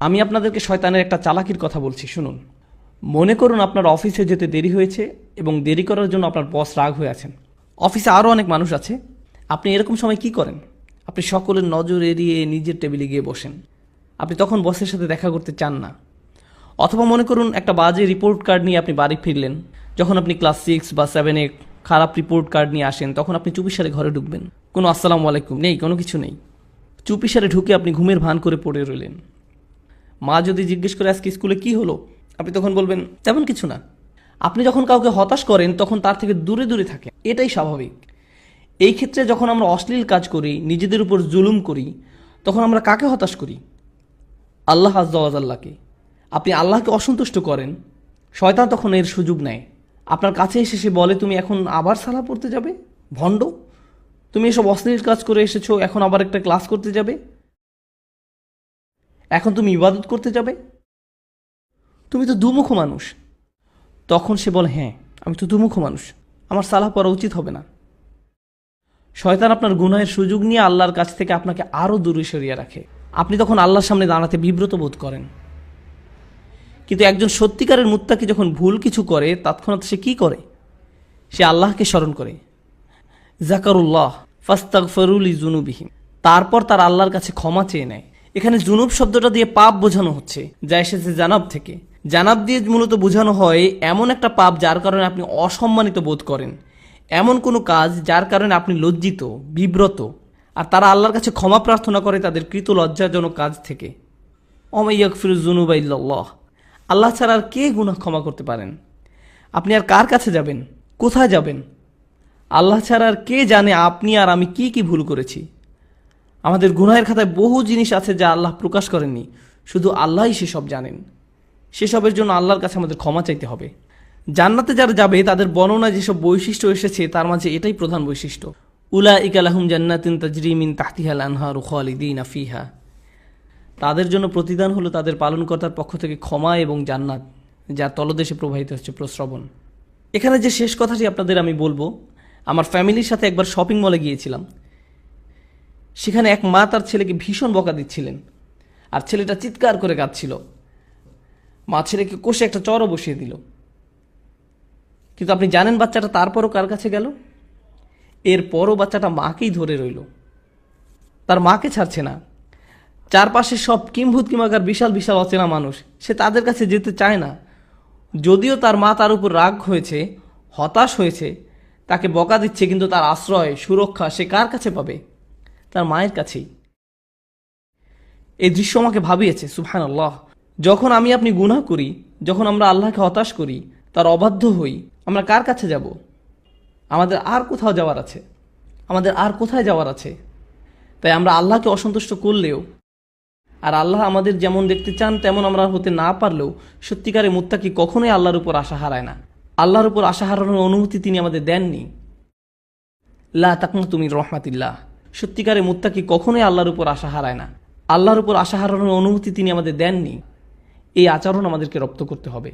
আমি আপনাদেরকে শয়তানের একটা চালাকির কথা বলছি, শুনুন। মনে করুন আপনার অফিসে যেতে দেরি হয়েছে এবং দেরি করার জন্য আপনার বস রাগ হয়ে আছেন। অফিসে আরও অনেক মানুষ আছে। আপনি এরকম সময় কি করেন? আপনি সকলের নজর এড়িয়ে নিজের টেবিলে গিয়ে বসেন। আপনি তখন বসের সাথে দেখা করতে চান না। অথবা মনে করুন একটা বাজে রিপোর্ট কার্ড নিয়ে আপনি বাড়ি ফিরলেন। যখন আপনি ক্লাস 6 বা 7-এ খারাপ রিপোর্ট কার্ড নিয়ে আসেন, তখন আপনি চুপিসারে ঘরে ঢুকবেন। কোনো আসসালামু আলাইকুম নেই, কোনো কিছু নেই। চুপিসারে ঢুকে আপনি ঘুমের ভান করে পড়ে রইলেন। মা যদি জিজ্ঞেস করে আজকে স্কুলে কি হলো, আপনি তখন বলবেন তেমন কিছু না। আপনি যখন কাউকে হতাশ করেন তখন তার থেকে দূরে দূরে থাকেন, এটাই স্বাভাবিক। এই ক্ষেত্রে যখন আমরা অশ্লীল কাজ করি, নিজেদের উপর জুলুম করি, তখন আমরা কাকে হতাশ করি? আল্লাহ আজ্জা ওয়া জাল্লাকে। আপনি আল্লাহকে অসন্তুষ্ট করেন, শয়তান তখন এর সুযোগ নেয়। আপনার কাছে এসে সে বলে, তুমি এখন আবার সালাহ পড়তে যাবে? ভণ্ড, তুমি এসব অশ্লীল কাজ করে এসেছো, এখন আবার একটা ক্লাস করতে যাবে? এখন তুমি ইবাদত করতে যাবে? তুমি তো দুমুখ মানুষ। তখন সে বলে, হ্যাঁ আমি তো দুমুখ মানুষ, আমার সালাহ পড়া উচিত হবে না। শয়তান আপনার গুনাহের সুযোগ নিয়ে আল্লাহর কাছ থেকে আপনাকে আরও দূরে সরিয়ে রাখে। আপনি তখন আল্লাহর সামনে দাঁড়াতে বিব্রত বোধ করেন। কিন্তু একজন সত্যিকারের মুত্তাকি যখন ভুল কিছু করে, তৎক্ষণাৎ সে কি করে? সে আল্লাহকে স্মরণ করে। জাকারুল্লাহ ফাস্তাগফিরু লিযুনুবিহিম, তারপর তার আল্লাহর কাছে ক্ষমা চেয়ে নেয়। এখানে জুনুব শব্দটা দিয়ে পাপ বোঝানো হচ্ছে, যা এসেছে জানাব থেকে। জানাব দিয়ে মূলত বোঝানো হয় এমন একটা পাপ যার কারণে আপনি অসম্মানিত বোধ করেন, এমন কোনো কাজ যার কারণে আপনি লজ্জিত, বিব্রত। আর তারা আল্লাহর কাছে ক্ষমা প্রার্থনা করে তাদের কৃত লজ্জাজনক কাজ থেকে। ওয়া মান ইয়াগফিরুয যুনুবা ইল্লাল্লাহ, আল্লাহ ছাড়া আর কে গুনাহ ক্ষমা করতে পারেন? আপনি আর কার কাছে যাবেন? কোথায় যাবেন? আল্লাহ ছাড়া আর কে জানে আপনি আর আমি কি কি ভুল করেছি? আমাদের গুনাহের খাতায় বহু জিনিস আছে যা আল্লাহ প্রকাশ করেননি, শুধু আল্লাহই সেসব জানেন। সেসবের জন্য আল্লাহর কাছে আমাদের ক্ষমা চাইতে হবে। জান্নাতে যারা যাবে তাদের বর্ণনায় যেসব বৈশিষ্ট্য এসেছে তার মাঝে এটাই প্রধান বৈশিষ্ট্য। উলাইকা লাহুম জান্নাতুন তাজরি মিন তাহতিহাল আনহারু খালিদিনা ফিহা, তাদের জন্য প্রতিদান হলো তাদের পালনকর্তার পক্ষ থেকে ক্ষমা এবং জান্নাত, যার তলদেশে প্রবাহিত হচ্ছে প্রস্রবণ। এখানে যে শেষ কথাটি আপনাদের আমি বলবো, আমার ফ্যামিলির সাথে একবার শপিং মলে গিয়েছিলাম। সেখানে এক মা তার ছেলেকে ভীষণ বকা দিচ্ছিলেন, আর ছেলেটা চিৎকার করে কাঁদছিল। মা ছেলেকে কষে একটা চড়ও বসিয়ে দিল। কিন্তু আপনি জানেন বাচ্চাটা তারপরও কার কাছে গেল? এরপরও বাচ্চাটা মাকেই ধরে রইল, তার মাকে ছাড়ছে না। চারপাশে সব কিম্ভূত কিমাকার বিশাল বিশাল অচেনা মানুষ, সে তাদের কাছে যেতে চায় না। যদিও তার মা তার উপর রাগ হয়েছে, হতাশ হয়েছে, তাকে বকা দিচ্ছে, কিন্তু তার আশ্রয় সুরক্ষা সে কার কাছে পাবে? তার মায়ের কাছেই। এই দৃশ্য আমাকে ভাবিয়েছে, সুবহানাল্লাহ। যখন আমি আপনি গুনাহ করি, যখন আমরা আল্লাহকে হতাশ করি, তার অবাধ্য হই, আমরা কার কাছে যাব? আমাদের আর কোথাও যাওয়ার আছে? আমাদের আর কোথায় যাওয়ার আছে? তাই আমরা আল্লাহকে অসন্তুষ্ট করলেও, আর আল্লাহ আমাদের যেমন দেখতে চান তেমন আমরা হতে না পারলেও, সত্যিকারের মুত্তাকি কখনোই আল্লাহর উপর আশা হারায় না। আল্লাহর উপর আশা হারানোর অনুমতি তিনি আমাদের দেননি। লা তাকনাতু মির রাহমাতিল্লাহ, সত্যিকারের মুত্তাকি কখনোই আল্লাহর উপর আশা হারায় না। আল্লাহর উপর আশা হারানোর অনুমতি তিনি আমাদের দেননি। এই আচরণ আমাদেরকে রপ্ত করতে হবে।